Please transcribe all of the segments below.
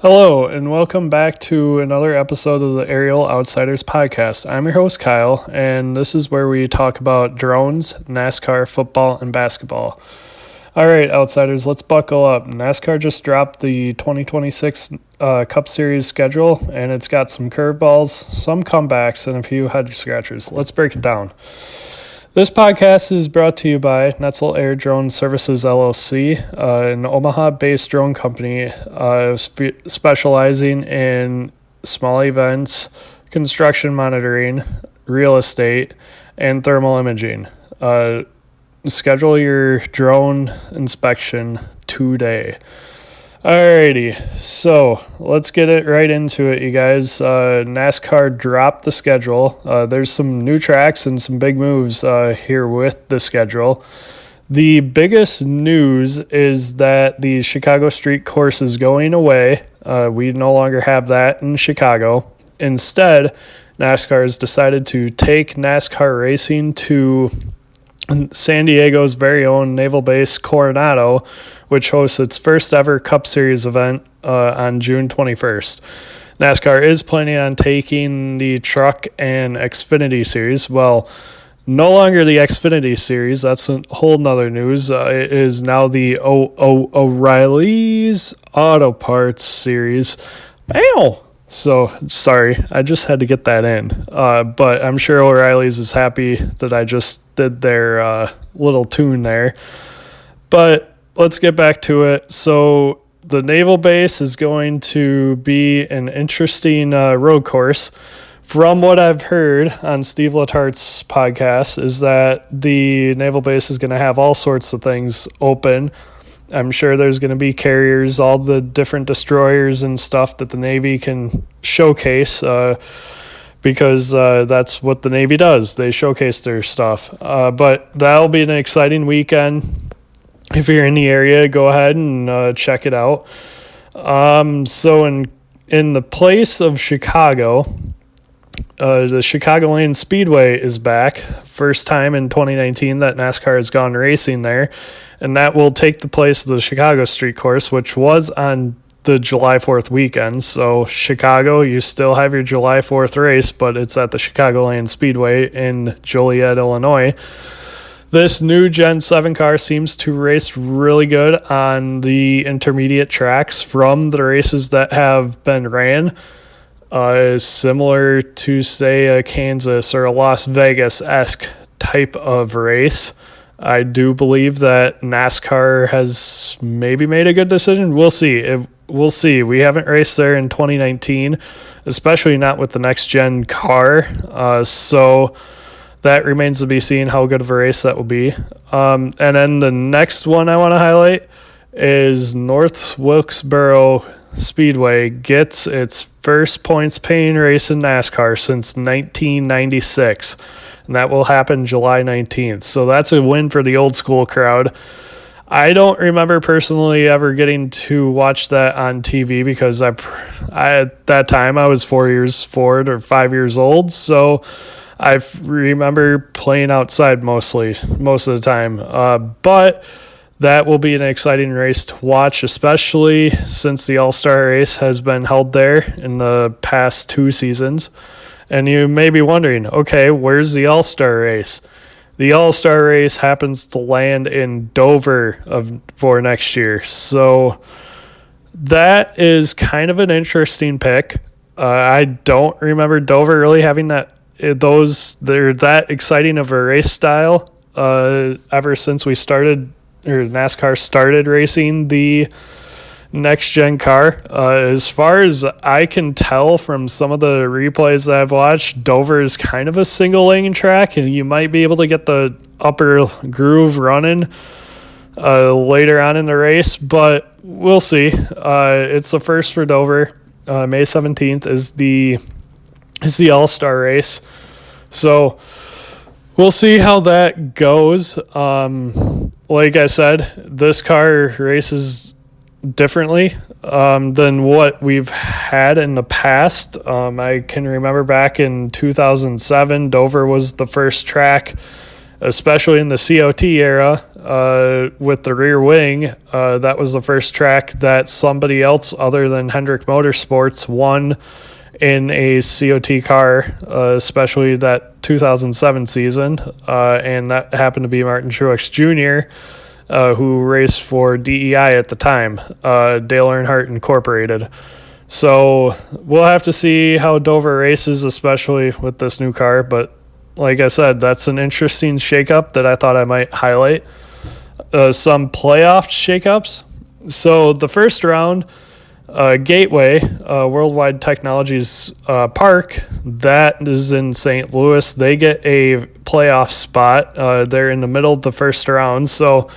Hello, and welcome back to another episode of the Aerial Outsiders podcast. I'm your host, Kyle, and this is where we talk about drones, NASCAR, football, and basketball. All right, Outsiders, let's buckle up. NASCAR just dropped the 2026 Cup Series schedule, and it's got some curveballs, some comebacks, and a few head-scratchers. Let's break it down. This podcast is brought to you by Netzel Air Drone Services, LLC, an Omaha-based drone company specializing in small events, construction monitoring, real estate, and thermal imaging. Schedule your drone inspection today. Alrighty, so let's get it right into it, you guys. NASCAR dropped the schedule. There's some new tracks and some big moves here with the schedule. The biggest news is that the Chicago Street Course is going away. We no longer have that in Chicago. Instead, NASCAR has decided to take NASCAR racing to San Diego's very own naval base Coronado, which hosts its first ever Cup Series event on June 21st. NASCAR is planning on taking the Truck and Xfinity Series. Well, no longer the Xfinity Series. That's a whole nother news. It is now the O'Reilly's Auto Parts Series. Bam! So, sorry, I just had to get that in. But I'm sure O'Reilly's is happy that I just did their little tune there. But let's get back to it. So, the naval base is going to be an interesting road course. From what I've heard on Steve Letart's podcast is that the naval base is going to have all sorts of things open. I'm sure there's going to be carriers, all the different destroyers and stuff that the Navy can showcase because that's what the Navy does. They showcase their stuff. But that'll be an exciting weekend. If you're in the area, go ahead and check it out. So in the place of Chicago, the Chicagoland Speedway is back. First time in 2019 that NASCAR has gone racing there. And that will take the place of the Chicago Street Course, which was on the July 4th weekend. So Chicago, you still have your July 4th race, but it's at the Chicagoland Speedway in Joliet, Illinois. This new Gen 7 car seems to race really good on the intermediate tracks from the races that have been ran. Similar to, say, a Kansas or a Las Vegas-esque type of race. I do believe that NASCAR has maybe made a good decision. We'll see. We'll see. We haven't raced there in 2019, especially not with the next-gen car. So that remains to be seen how good of a race that will be. And then the next one I want to highlight is North Wilkesboro Speedway gets its first points-paying race in NASCAR since 1996. And that will happen July 19th. So that's a win for the old school crowd. I don't remember personally ever getting to watch that on TV because I at that time I was 4 years forward or 5 years old. So I remember playing outside most of the time. But that will be an exciting race to watch, especially since the All-Star race has been held there in the past 2 seasons. And you may be wondering, okay, where's the All-Star race? The All-Star race happens to land in Dover for next year. So that is kind of an interesting pick. I don't remember Dover really having they're that exciting of a race style ever since we started, or NASCAR started racing the next-gen car. As far as I can tell from some of the replays that I've watched, Dover is kind of a single-lane track, and you might be able to get the upper groove running later on in the race, but we'll see. It's the first for Dover. May 17th is the All-Star race, so we'll see how that goes. Like I said, this car races differently than what we've had in the past. I can remember back in 2007, Dover was the first track, especially in the COT era, with the rear wing. That was the first track that somebody else other than Hendrick Motorsports won in a COT car, especially that 2007 season. And that happened to be Martin Truex Jr., who raced for DEI at the time, Dale Earnhardt Incorporated. So we'll have to see how Dover races, especially with this new car. But like I said, that's an interesting shakeup that I thought I might highlight. Some playoff shakeups. So the first round, Gateway, Worldwide Technologies Park, that is in St. Louis. They get a playoff spot. They're in the middle of the first round. So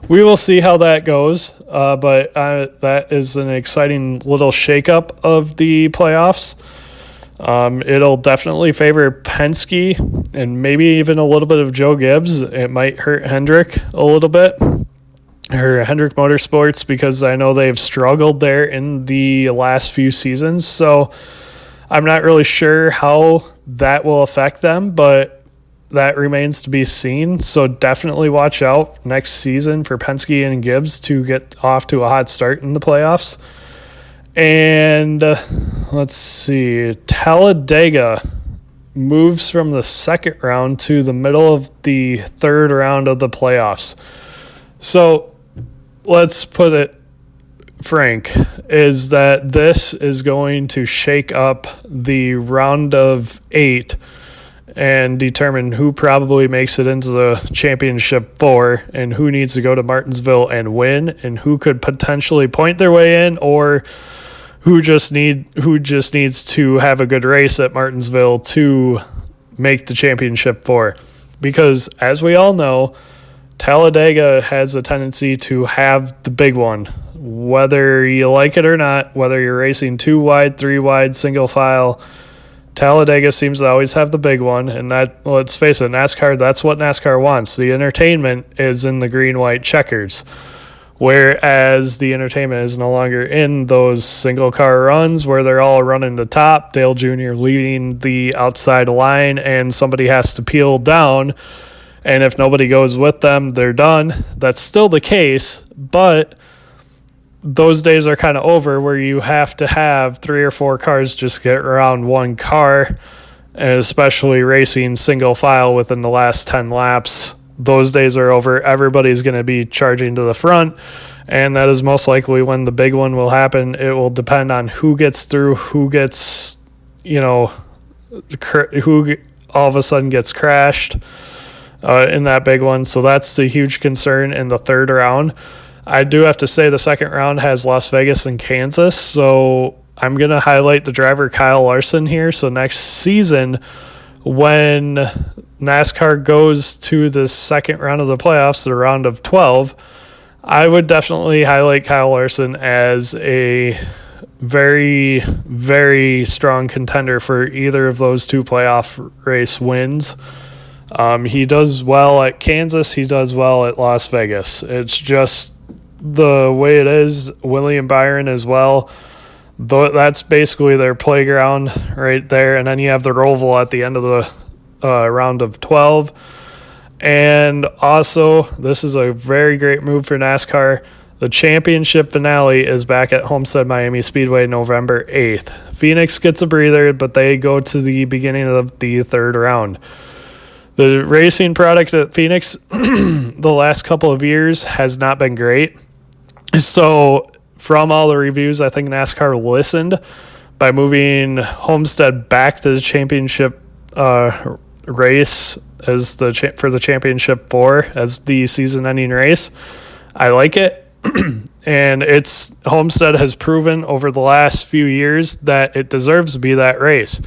we will see how that goes, but that is an exciting little shakeup of the playoffs. It'll definitely favor Penske and maybe even a little bit of Joe Gibbs. It might hurt Hendrick a little bit, or Hendrick Motorsports, because I know they've struggled there in the last few seasons. So I'm not really sure how that will affect them, but that remains to be seen. So definitely watch out next season for Penske and Gibbs to get off to a hot start in the playoffs. And let's see, Talladega moves from the second round to the middle of the third round of the playoffs. So let's put it frank, is that this is going to shake up the round of 8 and determine who probably makes it into the championship 4 and who needs to go to Martinsville and win, and who could potentially point their way in, or who just needs to have a good race at Martinsville to make the championship 4. Because as we all know, Talladega has a tendency to have the big one, whether you like it or not, whether you're racing 2 wide, 3 wide, single file. Talladega seems to always have the big one, and that, let's face it, NASCAR, that's what NASCAR wants. The entertainment is in the green-white checkers, whereas the entertainment is no longer in those single-car runs where they're all running the top, Dale Jr. leading the outside line, and somebody has to peel down, and if nobody goes with them, they're done. That's still the case, but those days are kind of over where you have to have 3 or 4 cars just get around one car, and especially racing single file within the last 10 laps. Those days are over. Everybody's going to be charging to the front, and that is most likely when the big one will happen. It will depend on who gets through, who gets, who all of a sudden gets crashed in that big one. So that's the huge concern in the third round. I do have to say the second round has Las Vegas and Kansas, so I'm going to highlight the driver Kyle Larson here. So next season, when NASCAR goes to the second round of the playoffs, the round of 12, I would definitely highlight Kyle Larson as a very, very strong contender for either of those 2 playoff race wins. He does well at Kansas. He does well at Las Vegas. It's just the way it is. William Byron as well. That's basically their playground right there. And then you have the Roval at the end of the round of 12. And also, this is a very great move for NASCAR. The championship finale is back at Homestead Miami Speedway November 8th. Phoenix gets a breather, but they go to the beginning of the third round. The racing product at Phoenix the last couple of years has not been great. So from all the reviews, I think NASCAR listened by moving Homestead back to the championship race as for the championship 4 as the season-ending race. I like it, and Homestead has proven over the last few years that it deserves to be that race.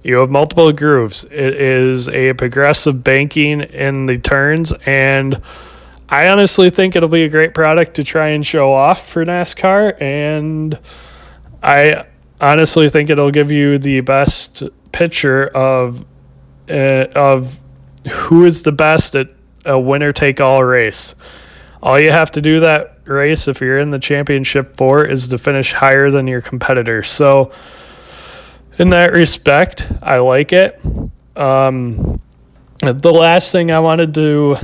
You have multiple grooves. It is a progressive banking in the turns, and I honestly think it'll be a great product to try and show off for NASCAR, and I honestly think it'll give you the best picture of who is the best at a winner-take-all race. All you have to do that race, if you're in the championship 4, is to finish higher than your competitor. So in that respect, I like it. The last thing I wanted to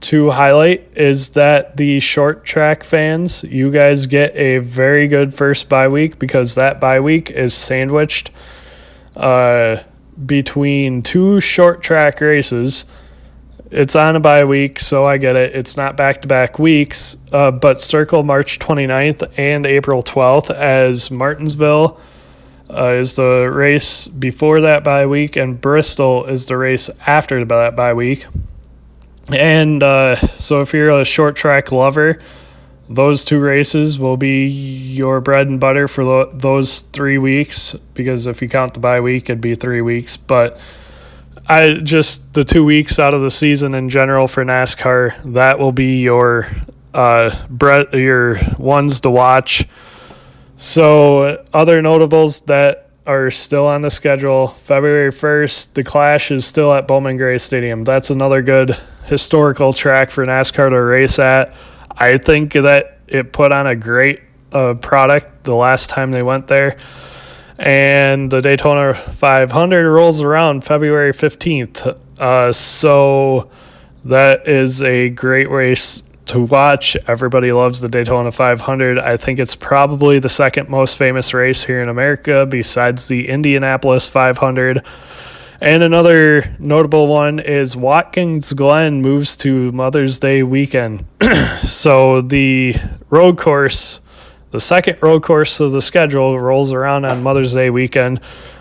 to highlight is that the short track fans, you guys get a very good first bye week because that bye week is sandwiched between two short track races. It's on a bye week, so I get it. It's not back-to-back weeks, but circle March 29th and April 12th as Martinsville is the race before that bye week, and Bristol is the race after that bye week. And so if you're a short track lover, those two races will be your bread and butter for those 3 weeks, because if you count the bye week, it'd be 3 weeks. But the 2 weeks out of the season in general for NASCAR, that will be your your ones to watch. So other notables that are still on the schedule, February 1st, the Clash is still at Bowman Gray Stadium. That's another good historical track for NASCAR to race at. I think that it put on a great product the last time they went there. And the Daytona 500 rolls around February 15th. So that is a great race to watch. Everybody loves the Daytona 500. I think it's probably the second most famous race here in America besides the Indianapolis 500. And another notable one is Watkins Glen moves to Mother's Day weekend. So the road course, the second road course of the schedule, rolls around on Mother's Day weekend.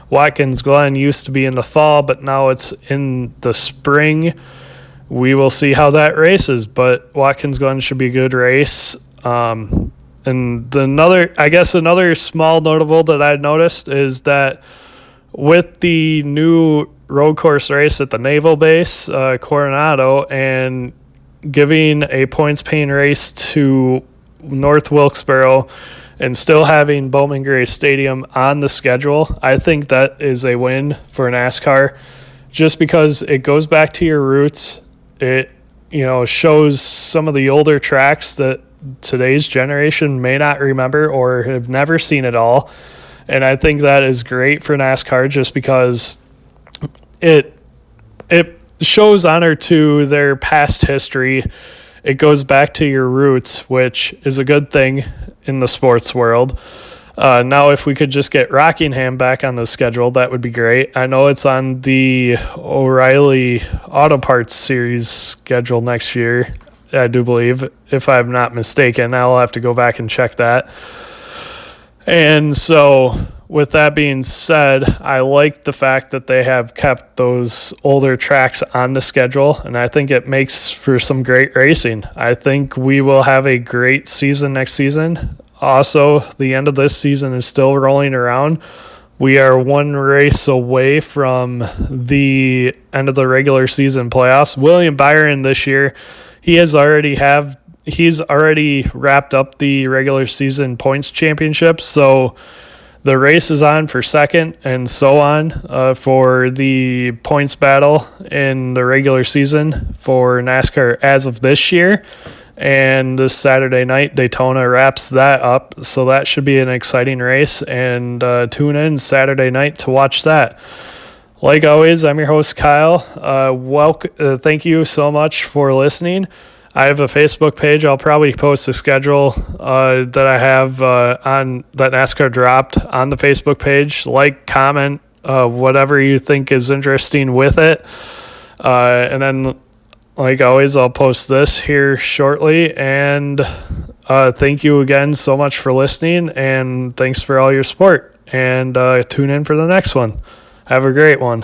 Watkins Glen used to be in the fall, but now it's in the spring. We will see how that races, but Watkins Glen should be a good race. And another small notable that I noticed is that with the new road course race at the Naval Base, Coronado, and giving a points-paying race to North Wilkesboro and still having Bowman Gray Stadium on the schedule, I think that is a win for NASCAR just because it goes back to your roots. It, shows some of the older tracks that today's generation may not remember or have never seen at all. And I think that is great for NASCAR just because it shows honor to their past history. It goes back to your roots, which is a good thing in the sports world. Now, if we could just get Rockingham back on the schedule, that would be great. I know it's on the O'Reilly Auto Parts Series schedule next year, I do believe, if I'm not mistaken. I'll have to go back and check that. And so, with that being said, I like the fact that they have kept those older tracks on the schedule, and I think it makes for some great racing. I think we will have a great season next season. Also, the end of this season is still rolling around. We are one race away from the end of the regular season playoffs. William Byron this year, he's already wrapped up the regular season points championship, so the race is on for second and so on for the points battle in the regular season for NASCAR as of this year. And this Saturday night, Daytona wraps that up, so that should be an exciting race, and tune in Saturday night to watch that. Like always, I'm your host, Kyle. Thank you so much for listening. I have a Facebook page. I'll probably post a schedule that I have on that NASCAR dropped on the Facebook page. Like, comment, whatever you think is interesting with it. And then, like always, I'll post this here shortly. And thank you again so much for listening. And thanks for all your support. And tune in for the next one. Have a great one.